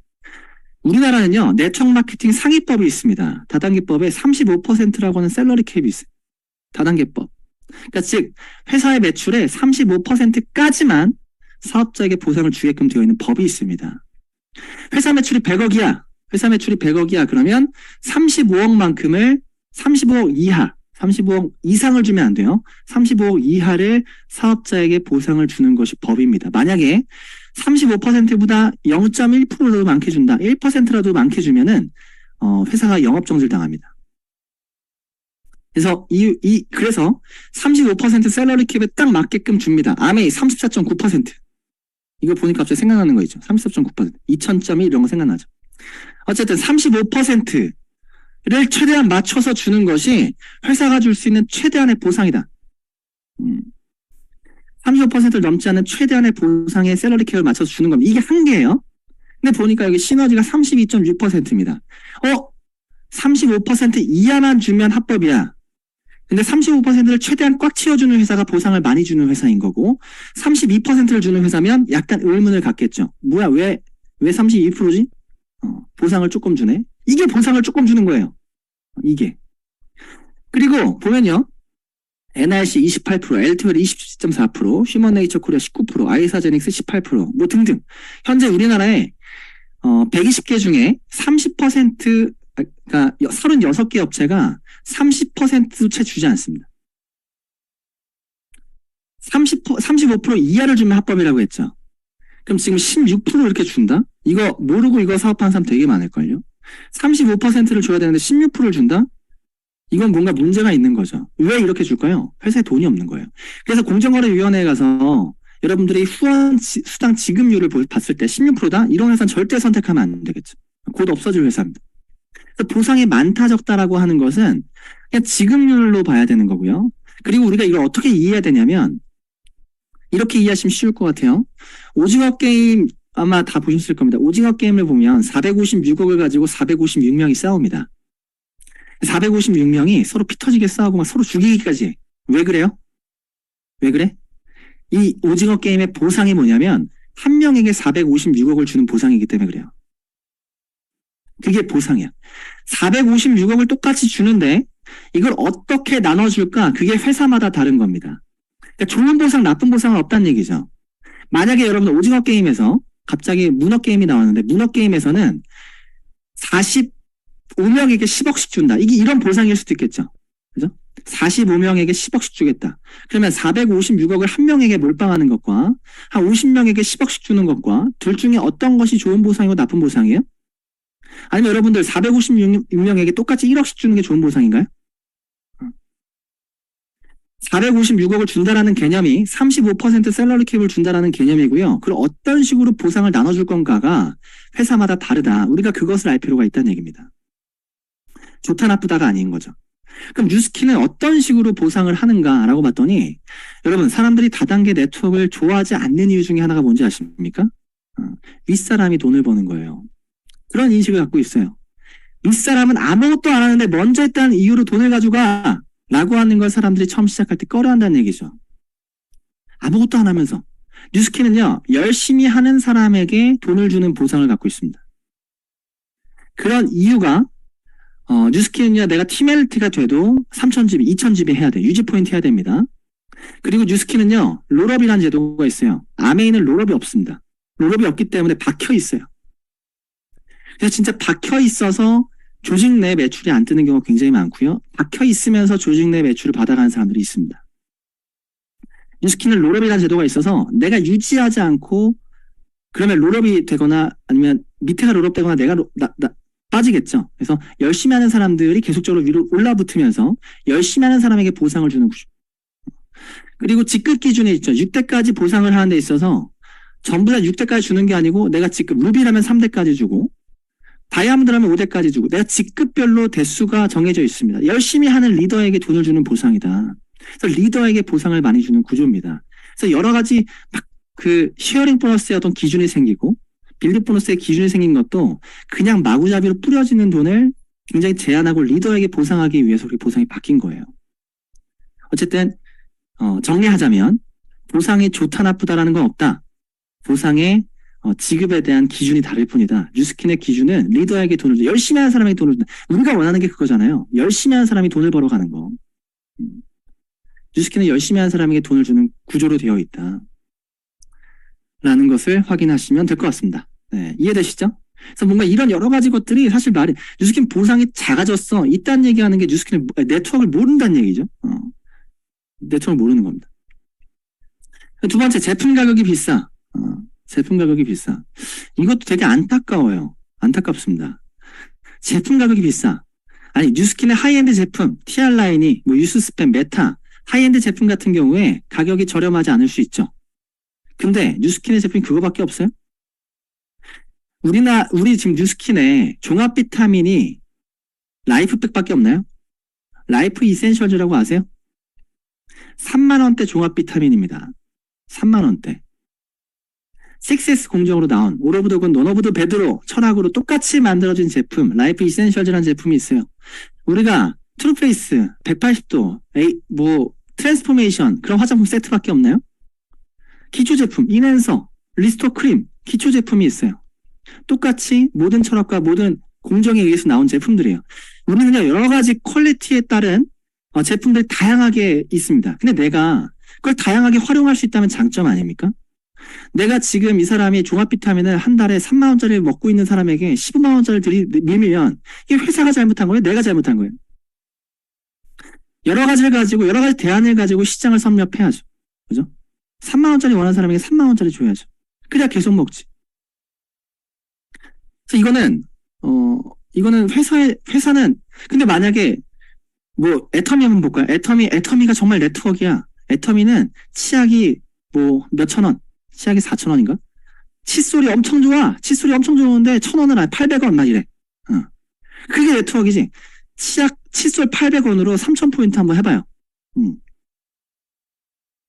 우리나라는요, 네트워크 마케팅 상위법이 있습니다. 다단계법에 35%라고 하는 셀러리 캡이 있어요. 다단계법. 그러니까 즉 회사의 매출의 35%까지만 사업자에게 보상을 주게끔 되어 있는 법이 있습니다. 회사 매출이 100억이야. 그러면 35억만큼을 35억 이하, 35억 이상을 주면 안 돼요. 35억 이하를 사업자에게 보상을 주는 것이 법입니다. 만약에 35%보다 0.1%라도 많게 준다. 1%라도 많게 주면은 회사가 영업정지를 당합니다. 그래서 그래서 35% 셀러리 캡에 딱 맞게끔 줍니다. 아메이 34.9%. 이거 보니까 갑자기 생각나는 거 있죠. 34.9%. 2000.1 이런 거 생각나죠. 어쨌든 35%를 최대한 맞춰서 주는 것이 회사가 줄 수 있는 최대한의 보상이다. 35%를 넘지 않은 최대한의 보상의 셀러리 캡을 맞춰서 주는 겁니다. 이게 한계예요. 근데 보니까 여기 시너지가 32.6%입니다. 35% 이하만 주면 합법이야. 근데 35%를 최대한 꽉 채워주는 회사가 보상을 많이 주는 회사인 거고 32%를 주는 회사면 약간 의문을 갖겠죠. 뭐야 왜 32%지? 보상을 조금 주네. 이게 보상을 조금 주는 거예요. 이게. 그리고 보면요. NRC 28%, 엘트웰 27.4%, 휴먼네이처 코리아 19%, 아이사제닉스 18%뭐 등등. 현재 우리나라에 120개 중에 30%, 그러니까 36개 업체가 30%도 채 주지 않습니다. 35% 이하를 주면 합법이라고 했죠. 그럼 지금 16% 이렇게 준다? 이거 모르고 이거 사업하는 사람 되게 많을걸요? 35%를 줘야 되는데 16%를 준다? 이건 뭔가 문제가 있는 거죠. 왜 이렇게 줄까요? 회사에 돈이 없는 거예요. 그래서 공정거래위원회에 가서 여러분들이 수당 지급률을 봤을 때 16%다? 이런 회사는 절대 선택하면 안 되겠죠. 곧 없어질 회사입니다. 그래서 보상이 많다 적다라고 하는 것은 그냥 지급률로 봐야 되는 거고요. 그리고 우리가 이걸 어떻게 이해해야 되냐면 이렇게 이해하시면 쉬울 것 같아요. 오징어 게임 아마 다 보셨을 겁니다. 오징어 게임을 보면 456억을 가지고 456명이 싸웁니다. 456명이 서로 피 터지게 싸우고 막 서로 죽이기까지 해. 왜 그래요? 왜 그래? 이 오징어 게임의 보상이 뭐냐면 한 명에게 456억을 주는 보상이기 때문에 그래요. 그게 보상이야. 456억을 똑같이 주는데 이걸 어떻게 나눠줄까? 그게 회사마다 다른 겁니다. 그러니까 좋은 보상, 나쁜 보상은 없다는 얘기죠. 만약에 여러분 오징어 게임에서 갑자기 문어 게임이 나왔는데 문어 게임에서는 45명에게 10억씩 준다. 이게 이런 보상일 수도 있겠죠. 그죠? 45명에게 10억씩 주겠다. 그러면 456억을 한 명에게 몰빵하는 것과 한 50명에게 10억씩 주는 것과 둘 중에 어떤 것이 좋은 보상이고 나쁜 보상이에요? 아니면 여러분들 456명에게 똑같이 1억씩 주는 게 좋은 보상인가요? 456억을 준다라는 개념이 35% 샐러리 캡을 준다라는 개념이고요. 그걸 어떤 식으로 보상을 나눠줄 건가가 회사마다 다르다. 우리가 그것을 알 필요가 있다는 얘기입니다. 좋다 나쁘다가 아닌 거죠. 그럼 뉴스킨은 어떤 식으로 보상을 하는가라고 봤더니 여러분 사람들이 다단계 네트워크를 좋아하지 않는 이유 중에 하나가 뭔지 아십니까? 윗사람이 돈을 버는 거예요. 그런 인식을 갖고 있어요. 윗사람은 아무것도 안 하는데 먼저 했다는 이유로 돈을 가져가 라고 하는 걸 사람들이 처음 시작할 때 꺼려한다는 얘기죠. 아무것도 안 하면서. 뉴스킨은요. 열심히 하는 사람에게 돈을 주는 보상을 갖고 있습니다. 그런 이유가 뉴스킨은요. 내가 팀LT가 돼도 3,000GB, 2,000GB 해야 돼. 유지 포인트 해야 됩니다. 그리고 뉴스킨은요. 롤업이라는 제도가 있어요. 아메이는 롤업이 없습니다. 롤업이 없기 때문에 박혀 있어요. 그래서 진짜 박혀 있어서 조직 내 매출이 안 뜨는 경우가 굉장히 많고요. 박혀 있으면서 조직 내 매출을 받아가는 사람들이 있습니다. 뉴스킨은 롤업이라는 제도가 있어서 내가 유지하지 않고 그러면 롤업이 되거나 아니면 밑에가 롤업되거나 내가 빠지겠죠. 그래서 열심히 하는 사람들이 계속적으로 위로 올라붙으면서 열심히 하는 사람에게 보상을 주는 구조. 그리고 직급 기준이 있죠. 6대까지 보상을 하는 데 있어서 전부 다 6대까지 주는 게 아니고 내가 직급 루비라면 3대까지 주고 다이아몬드라면 5대까지 주고 내가 직급별로 대수가 정해져 있습니다. 열심히 하는 리더에게 돈을 주는 보상이다. 그래서 리더에게 보상을 많이 주는 구조입니다. 그래서 여러 가지 막 그 쉐어링 보너스의 어떤 기준이 생기고 빌드 보너스의 기준이 생긴 것도 그냥 마구잡이로 뿌려지는 돈을 굉장히 제한하고 리더에게 보상하기 위해서 그렇게 보상이 바뀐 거예요. 어쨌든 정리하자면 보상이 좋다 나쁘다라는 건 없다. 보상의 지급에 대한 기준이 다를 뿐이다. 뉴스킨의 기준은 리더에게 돈을 줘. 열심히 하는 사람에게 돈을 준다. 우리가 원하는 게 그거잖아요. 열심히 하는 사람이 돈을 벌어가는 거. 뉴스킨은 열심히 하는 사람에게 돈을 주는 구조로 되어 있다. 라는 것을 확인하시면 될 것 같습니다. 네, 이해되시죠? 그래서 뭔가 이런 여러 가지 것들이 사실 뉴스킨 보상이 작아졌어. 이딴 얘기하는 게 뉴스킨의 네트워크를 모른다는 얘기죠. 네트워크를 모르는 겁니다. 두 번째, 제품 가격이 비싸. 제품 가격이 비싸. 이것도 되게 안타까워요. 안타깝습니다. 제품 가격이 비싸. 아니, 뉴스킨의 하이엔드 제품, TR라인이, 유스스팸, 메타, 하이엔드 제품 같은 경우에 가격이 저렴하지 않을 수 있죠. 근데 뉴스킨의 제품이 그거밖에 없어요? 우리 지금 뉴스킨의 종합 비타민이 라이프백밖에 없나요? 라이프 이센셜즈라고 아세요? 3만원대 종합 비타민입니다. 3만원대. 6S 공정으로 나온 올 오브 더 건, 논 오브 더 배드로 철학으로 똑같이 만들어진 제품, 라이프 이센셜즈라는 제품이 있어요. 우리가 트루페이스, 180도, 트랜스포메이션, 그런 화장품 세트밖에 없나요? 기초 제품, 인앤서, 리스토 크림, 기초 제품이 있어요. 똑같이 모든 철학과 모든 공정에 의해서 나온 제품들이에요. 우리는요, 여러 가지 퀄리티에 따른 제품들이 다양하게 있습니다. 근데 내가 그걸 다양하게 활용할 수 있다면 장점 아닙니까? 내가 지금 이 사람이 종합 비타민을 한 달에 3만 원짜리 먹고 있는 사람에게 15만 원짜리 밀면 이게 회사가 잘못한 거예요? 내가 잘못한 거예요? 여러 가지를 가지고 여러 가지 대안을 가지고 시장을 섭렵해야죠. 그죠? 3만 원짜리 원하는 사람에게 3만 원짜리 줘야죠. 그래야 계속 먹지. 그래서 이거는 회사는 근데 만약에 뭐 애터미 한번 볼까요? 애터미가 정말 네트워크야. 애터미는 치약이 뭐 몇천 원, 치약이 4천 원인가? 칫솔이 엄청 좋아. 칫솔이 엄청 좋은데 1,000원은 아니 800원 막 이래. 그게 네트워크지. 칫솔 800원으로 3,000포인트 한번 해봐요.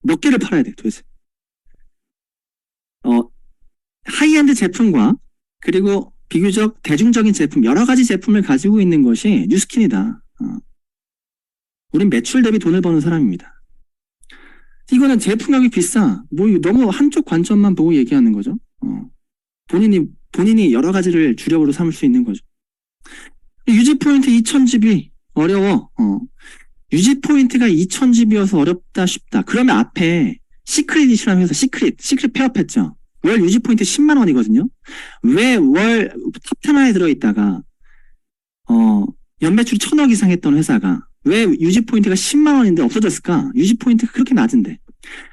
몇 개를 팔아야 돼, 도대체. 하이엔드 제품과 그리고 비교적 대중적인 제품, 여러 가지 제품을 가지고 있는 것이 뉴스킨이다. 우린 매출 대비 돈을 버는 사람입니다. 이거는 제품력이 비싸. 뭐 너무 한쪽 관점만 보고 얘기하는 거죠. 본인이 여러 가지를 주력으로 삼을 수 있는 거죠. 유지 포인트 2,000GB 어려워. 유지 포인트가 2,000GB여서 어렵다 싶다. 그러면 앞에 시크릿 이슈라고 해서 시크릿 폐업했죠. 월 유지 포인트 10만 원이거든요. 왜 월 탑10 안에 들어있다가 연매출이 1,000억 이상 했던 회사가 왜 유지 포인트가 10만 원인데 없어졌을까? 유지 포인트가 그렇게 낮은데.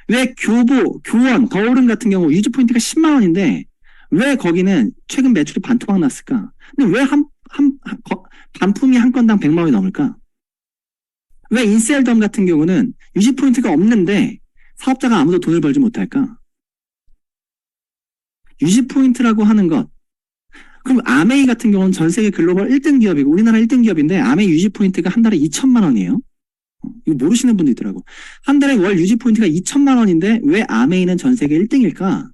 왜 교원, 더오름 같은 경우 유지 포인트가 10만 원인데 왜 거기는 최근 매출이 반토막 났을까? 근데 왜 반품이 한 건당 100만 원이 넘을까? 왜 인셀덤 같은 경우는 유지 포인트가 없는데 사업자가 아무도 돈을 벌지 못할까? 유지 포인트라고 하는 것. 그럼 아메이 같은 경우는 전 세계 글로벌 1등 기업이고 우리나라 1등 기업인데 아메이 유지 포인트가 한 달에 2천만 원이에요. 이거 모르시는 분도 있더라고. 한 달에 월 유지 포인트가 2천만 원인데 왜 아메이는 전 세계 1등일까?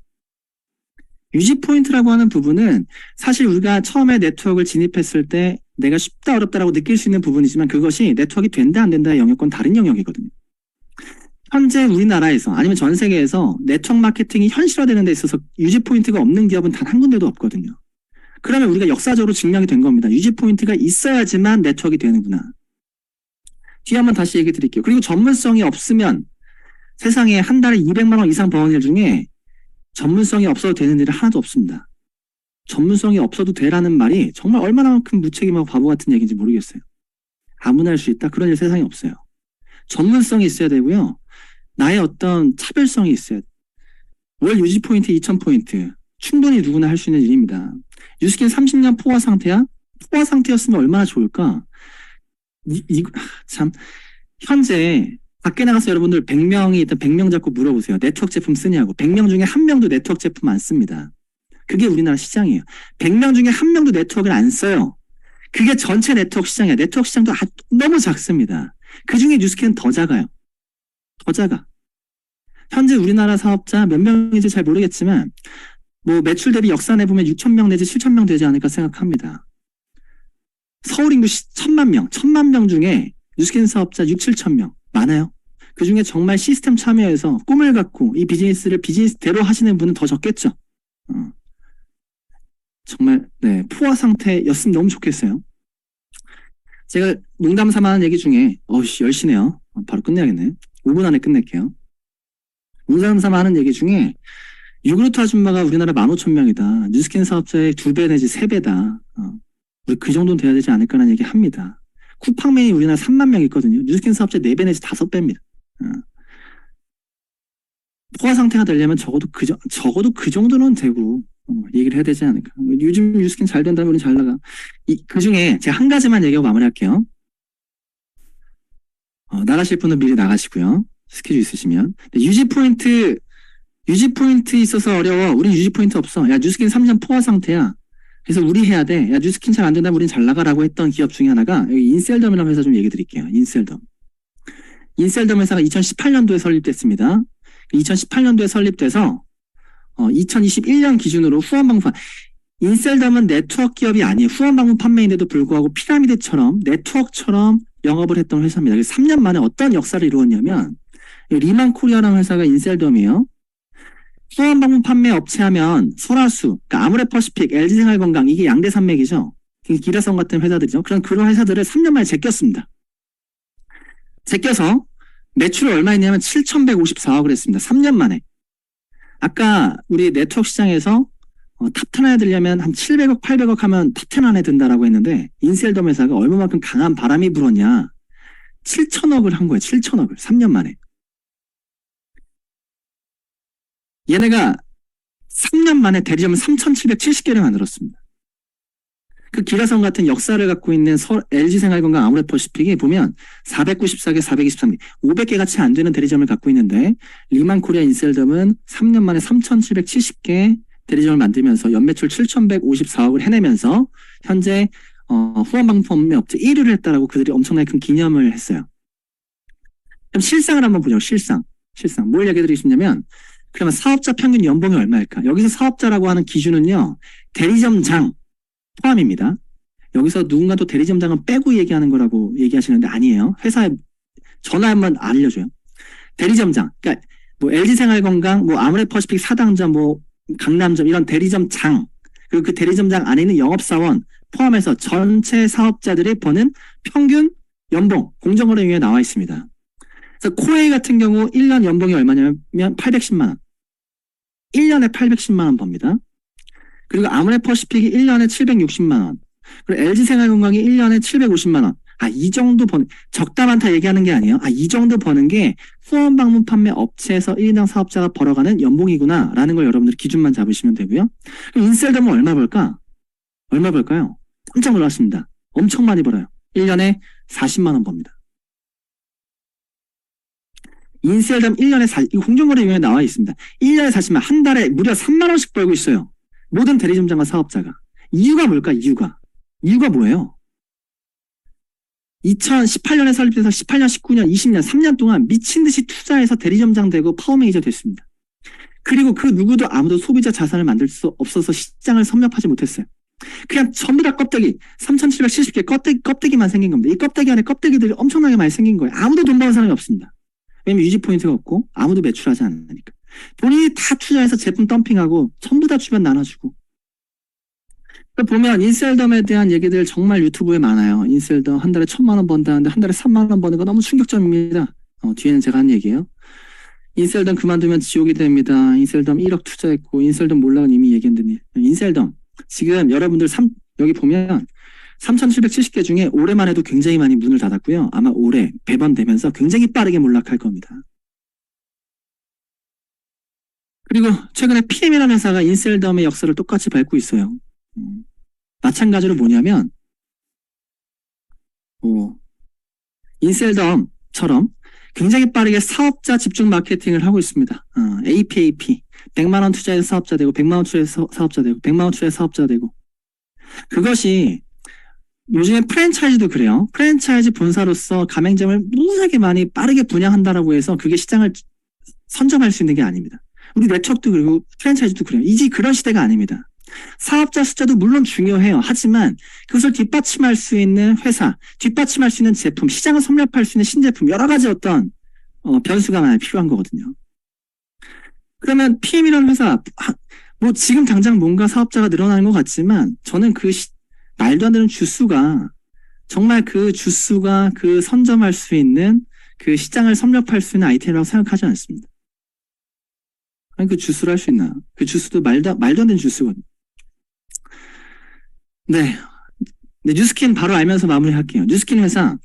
유지 포인트라고 하는 부분은 사실 우리가 처음에 네트워크를 진입했을 때 내가 쉽다 어렵다라고 느낄 수 있는 부분이지만 그것이 네트워크가 된다 안 된다의 영역과는 다른 영역이거든요. 현재 우리나라에서 아니면 전 세계에서 네트워크 마케팅이 현실화되는 데 있어서 유지 포인트가 없는 기업은 단 한 군데도 없거든요. 그러면 우리가 역사적으로 증명이 된 겁니다. 유지 포인트가 있어야지만 네트워크가 되는구나. 뒤에 한번 다시 얘기 드릴게요. 그리고 전문성이 없으면 세상에 한 달에 200만 원 이상 버는 일 중에 전문성이 없어도 되는 일은 하나도 없습니다. 전문성이 없어도 되라는 말이 정말 얼마나 큰 무책임하고 바보 같은 얘기인지 모르겠어요. 아무나 할 수 있다? 그런 일 세상에 없어요. 전문성이 있어야 되고요. 나의 어떤 차별성이 있어야 돼. 월 유지 포인트 2,000포인트. 충분히 누구나 할 수 있는 일입니다. 뉴스킨 30년 포화 상태야? 포화 상태였으면 얼마나 좋을까? 참, 현재 밖에 나가서 여러분들 100명이 있다 100명 잡고 물어보세요. 네트워크 제품 쓰냐고. 100명 중에 한 명도 네트워크 제품 안 씁니다. 그게 우리나라 시장이에요. 100명 중에 한 명도 네트워크를 안 써요. 그게 전체 네트워크 시장이야. 네트워크 시장도 너무 작습니다. 그 중에 뉴스킨은 더 작아요. 더 작아. 현재 우리나라 사업자 몇 명인지 잘 모르겠지만 뭐 매출 대비 역산해 보면 6,000명 내지 7,000명 되지 않을까 생각합니다. 서울 인구 1,000만 명, 1,000만 명 중에 뉴스킨 사업자 6, 7,000명 많아요. 그 중에 정말 시스템 참여해서 꿈을 갖고 이 비즈니스를 비즈니스대로 하시는 분은 더 적겠죠. 정말 네 포화 상태였으면 너무 좋겠어요. 제가 농담 삼아 하는 얘기 중에 10시네요. 바로 끝내야겠네. 5분 안에 끝낼게요. 농담 삼아 하는 얘기 중에 요구르트 아줌마가 우리나라 15,000명이다. 뉴스킨 사업자의 2배 내지 3배다. 우리 그 정도는 돼야 되지 않을까라는 얘기 합니다. 쿠팡맨이 우리나라 3만 명 있거든요. 뉴스킨 사업자 4배 내지 5배입니다. 포화 상태가 되려면 적어도 그 정도는 되고 얘기를 해야 되지 않을까. 요즘 뉴스킨 잘 된다면 우리 잘 나가. 그 중에 제가 한 가지만 얘기하고 마무리할게요. 나가실 분은 미리 나가시고요. 스케줄 있으시면. 유지 포인트 있어서 어려워. 우린 유지 포인트 없어. 야, 뉴스킨 3년 포화 상태야. 그래서 우리 해야 돼. 야, 뉴스킨 잘 안 된다면 우린 잘 나가라고 했던 기업 중에 하나가 여기 인셀덤이라는 회사 좀 얘기 드릴게요. 인셀덤 회사가 2018년도에 설립됐습니다. 2018년도에 설립돼서 2021년 기준으로 후원방문 인셀덤은 네트워크 기업이 아니에요. 후원방문 판매인데도 불구하고 피라미드처럼 네트워크처럼 영업을 했던 회사입니다. 그래서 3년 만에 어떤 역사를 이루었냐면 리만 코리아라는 회사가 인셀덤이에요. 후원방문 판매 업체 하면 설화수, 그러니까 아모레퍼시픽, LG생활건강 이게 양대 산맥이죠. 기라성 같은 회사들이죠. 그런 회사들을 3년 만에 제꼈습니다. 제껴서 매출을 얼마 했냐면 7,154억을 했습니다. 3년 만에. 아까 우리 네트워크 시장에서 탑10 안에 들려면 한 700억, 800억 하면 탑10 안에 든다라고 했는데 인셀덤 회사가 얼마만큼 강한 바람이 불었냐. 7천억을 한 거예요. 7천억을. 3년 만에. 얘네가 3년 만에 대리점을 3,770개를 만들었습니다. 그 기라성 같은 역사를 갖고 있는 LG생활건강 아모레퍼시픽이 보면 494개, 423개, 500개가 채 안 되는 대리점을 갖고 있는데 리만코리아 인셀덤은 3년 만에 3,770개 대리점을 만들면서 연매출 7,154억을 해내면서 현재 후원방문 업체 1위를 했다라고 그들이 엄청나게 큰 기념을 했어요. 그럼 실상을 한번 보죠. 실상. 뭘 얘기해 드리시냐면 그러면 사업자 평균 연봉이 얼마일까? 여기서 사업자라고 하는 기준은요. 대리점장 포함입니다. 여기서 누군가 또 대리점장은 빼고 얘기하는 거라고 얘기하시는데 아니에요. 회사에 전화 한번 알려줘요. 대리점장. 그러니까 뭐 LG생활건강, 뭐 아모레퍼시픽 사당점, 뭐 강남점 이런 대리점장 그리고 그 대리점장 안에 있는 영업사원 포함해서 전체 사업자들이 버는 평균 연봉 공정거래위에 나와 있습니다. 그래서 코웨이 같은 경우 1년 연봉이 얼마냐면 810만 원. 1년에 810만 원 법니다. 그리고 아모레퍼시픽이 1년에 760만 원. 그리고 LG생활건강이 1년에 750만 원. 이 정도 버는, 적다 많다 얘기하는 게 아니에요. 이 정도 버는 게 후원 방문 판매 업체에서 1인당 사업자가 벌어가는 연봉이구나 라는 걸 여러분들이 기준만 잡으시면 되고요. 그럼 인셀덤은 얼마 벌까? 얼마 벌까요? 깜짝 놀랐습니다. 엄청 많이 벌어요. 1년에 40만 원 법니다. 인셀덤 1년에 이 공정거래위원회에 나와 있습니다. 1년에 40만, 한 달에 무려 3만 원씩 벌고 있어요. 모든 대리점장과 사업자가. 이유가 뭘까? 이유가 뭐예요? 2018년에 설립돼서 18년, 19년, 20년, 3년 동안 미친 듯이 투자해서 대리점장 되고 파워매니저 됐습니다. 그리고 그 누구도 아무도 소비자 자산을 만들 수 없어서 시장을 섭렵하지 못했어요. 그냥 전부 다 껍데기, 3,770개 껍데기만 생긴 겁니다. 이 껍데기 안에 껍데기들이 엄청나게 많이 생긴 거예요. 아무도 돈 버는 사람이 없습니다. 왜냐면 유지 포인트가 없고 아무도 매출하지 않으니까. 본인이 다 투자해서 제품 덤핑하고 전부 다 주변 나눠주고. 보면 인셀덤에 대한 얘기들 정말 유튜브에 많아요. 인셀덤 한 달에 1,000만 원 번다는데 한 달에 3만 원 버는 거 너무 충격적입니다. 뒤에는 제가 한 얘기예요. 인셀덤 그만두면 지옥이 됩니다. 인셀덤 1억 투자했고 인셀덤 몰라는 이미 얘기했는데 인셀덤 지금 여러분들 여기 보면 3,770개 중에 올해만 해도 굉장히 많이 문을 닫았고요. 아마 올해 배번되면서 굉장히 빠르게 몰락할 겁니다. 그리고 최근에 PM이라는 회사가 인셀덤의 역사를 똑같이 밟고 있어요. 마찬가지로 뭐냐면 인셀덤처럼 굉장히 빠르게 사업자 집중 마케팅을 하고 있습니다. APAP 100만 원 투자해서 사업자 되고 100만 원 투자해서 사업자 되고 100만 원 투자해서 사업자 되고 그것이 요즘에 프랜차이즈도 그래요. 프랜차이즈 본사로서 가맹점을 무지하게 많이 빠르게 분양한다라고 해서 그게 시장을 선점할 수 있는 게 아닙니다. 우리 네트워크도 그리고 프랜차이즈도 그래요. 이제 그런 시대가 아닙니다. 사업자 숫자도 물론 중요해요. 하지만 그것을 뒷받침할 수 있는 회사, 뒷받침할 수 있는 제품, 시장을 섭렵할 수 있는 신제품, 여러 가지 어떤 변수가 많이 필요한 거거든요. 그러면 PM이라는 회사, 뭐 지금 당장 뭔가 사업자가 늘어나는 것 같지만 저는 그 말도 안 되는 주수가 정말 그 주수가 그 선점할 수 있는 그 시장을 섭렵할 수 있는 아이템이라고 생각하지 않습니다. 아니 그 주수를 할 수 있나? 그 주수도 말도 안 되는 주수거든요. 네, 뉴스킨 바로 알면서 마무리할게요. 뉴스킨 회사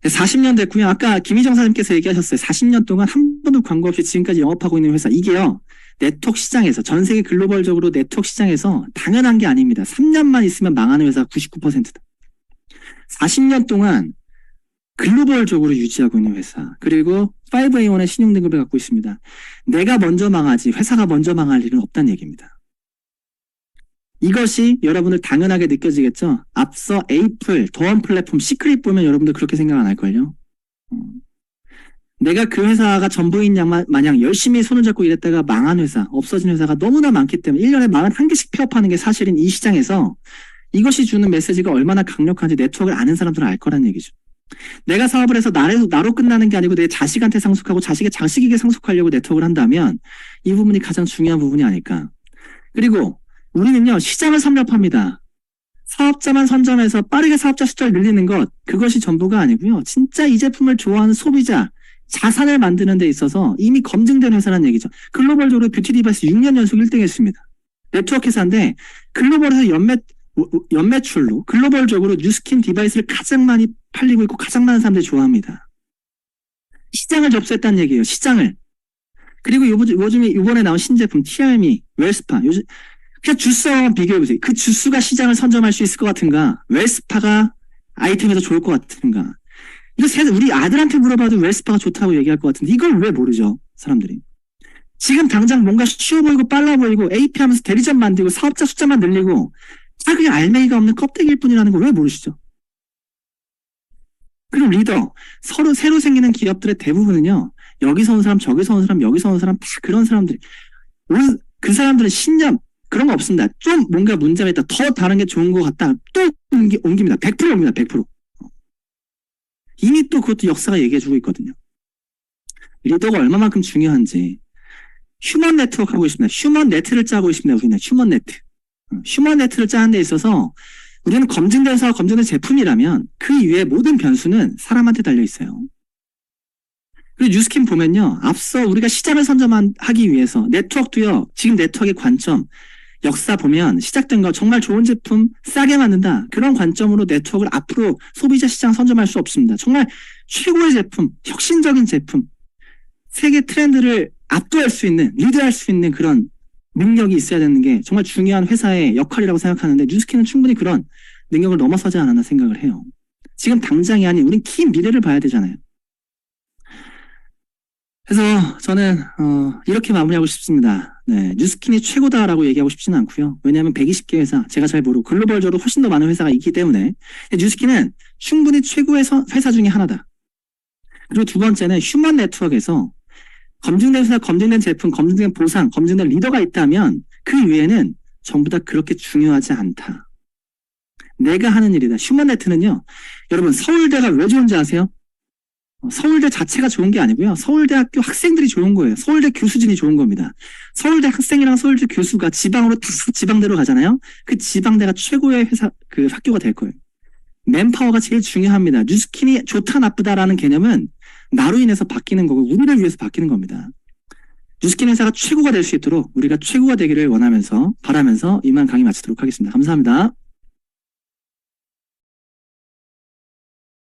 40년 됐고요. 아까 김희정 사장님께서 얘기하셨어요. 40년 동안 한 번도 광고 없이 지금까지 영업하고 있는 회사. 이게요. 네트워크 시장에서 전 세계 글로벌적으로 네트워크 시장에서 당연한 게 아닙니다. 3년만 있으면 망하는 회사가 99%다. 40년 동안 글로벌적으로 유지하고 있는 회사. 그리고 5A1의 신용등급을 갖고 있습니다. 내가 먼저 망하지 회사가 먼저 망할 일은 없다는 얘기입니다. 이것이 여러분들 당연하게 느껴지겠죠? 앞서 에이플, 도원 플랫폼, 시크릿 보면 여러분들 그렇게 생각 안 할걸요? 내가 그 회사가 전부인 양 마냥 열심히 손을 잡고 일했다가 망한 회사, 없어진 회사가 너무나 많기 때문에 1년에 41개씩 폐업하는 게 사실인 이 시장에서 이것이 주는 메시지가 얼마나 강력한지 네트워크를 아는 사람들은 알 거란 얘기죠. 내가 사업을 해서 나로 끝나는 게 아니고 내 자식한테 상속하고 자식의 자식에게 상속하려고 네트워크를 한다면 이 부분이 가장 중요한 부분이 아닐까. 그리고 우리는요 시장을 섭렵합니다. 사업자만 선점해서 빠르게 사업자 숫자를 늘리는 것, 그것이 전부가 아니고요. 진짜 이 제품을 좋아하는 소비자, 자산을 만드는 데 있어서 이미 검증된 회사라는 얘기죠. 글로벌적으로 뷰티 디바이스 6년 연속 1등 했습니다. 네트워크 회사인데 글로벌에서 연매출로 글로벌적으로 뉴스킨 디바이스를 가장 많이 팔리고 있고 가장 많은 사람들이 좋아합니다. 시장을 접수했다는 얘기예요. 시장을. 그리고 요즘에 이번에 나온 신제품 TRME, 웰스파. 요즘 그냥 주스와 비교해보세요. 그 주스가 시장을 선점할 수 있을 것 같은가? 웰스파가 아이템에서 좋을 것 같은가? 이거 우리 아들한테 물어봐도 웰스파가 좋다고 얘기할 것 같은데 이걸 왜 모르죠? 사람들이. 지금 당장 뭔가 쉬워 보이고 빨라 보이고 AP 하면서 대리점 만들고 사업자 숫자만 늘리고 다 그냥 알맹이가 없는 껍데기일 뿐이라는 걸 왜 모르시죠? 그리고 리더, 새로 생기는 기업들의 대부분은요. 여기서 온 사람, 저기서 온 사람, 여기서 온 사람 다 그런 사람들이. 그 사람들은 신념 그런 거 없습니다. 좀 뭔가 문제가 있다. 더 다른 게 좋은 것 같다. 또 옮깁니다. 100% 옮깁니다. 100%. 이미 또 그것도 역사가 얘기해주고 있거든요. 리더가 얼마만큼 중요한지. 휴먼 네트워크 하고 있습니다. 휴먼 네트를 짜고 있습니다. 우리는 휴먼 네트. 휴먼 네트를 짜는 데 있어서 우리는 검증된 사업, 검증된 제품이라면 그 이외의 모든 변수는 사람한테 달려 있어요. 그리고 뉴스킨 보면요. 앞서 우리가 시장을 선점하기 위해서 네트워크도요. 지금 네트워크의 관점, 역사 보면 시작된 거 정말 좋은 제품 싸게 만든다. 그런 관점으로 네트워크를 앞으로 소비자 시장 선점할 수 없습니다. 정말 최고의 제품, 혁신적인 제품, 세계 트렌드를 압도할 수 있는, 리드할 수 있는 그런 능력이 있어야 되는 게 정말 중요한 회사의 역할이라고 생각하는데 뉴스킨은 충분히 그런 능력을 넘어서지 않았나 생각을 해요. 지금 당장이 아닌 우린 긴 미래를 봐야 되잖아요. 그래서 저는 이렇게 마무리하고 싶습니다. 네, 뉴스킨이 최고다라고 얘기하고 싶지는 않고요. 왜냐하면 120개 회사, 제가 잘 모르고 글로벌적으로 훨씬 더 많은 회사가 있기 때문에 뉴스킨은 충분히 최고의 회사 중에 하나다. 그리고 두 번째는 휴먼 네트워크에서 검증된 회사, 검증된 제품, 검증된 보상, 검증된 리더가 있다면 그 외에는 전부 다 그렇게 중요하지 않다. 내가 하는 일이다. 휴먼 네트는요. 여러분 서울대가 왜 좋은지 아세요? 서울대 자체가 좋은 게 아니고요. 서울대학교 학생들이 좋은 거예요. 서울대 교수진이 좋은 겁니다. 서울대 학생이랑 서울대 교수가 지방으로 다 지방대로 가잖아요. 그 지방대가 최고의 회사, 그 학교가 될 거예요. 맨파워가 제일 중요합니다. 뉴스킨이 좋다 나쁘다라는 개념은 나로 인해서 바뀌는 거고 우리를 위해서 바뀌는 겁니다. 뉴스킨 회사가 최고가 될 수 있도록 우리가 최고가 되기를 원하면서 바라면서 이만 강의 마치도록 하겠습니다. 감사합니다.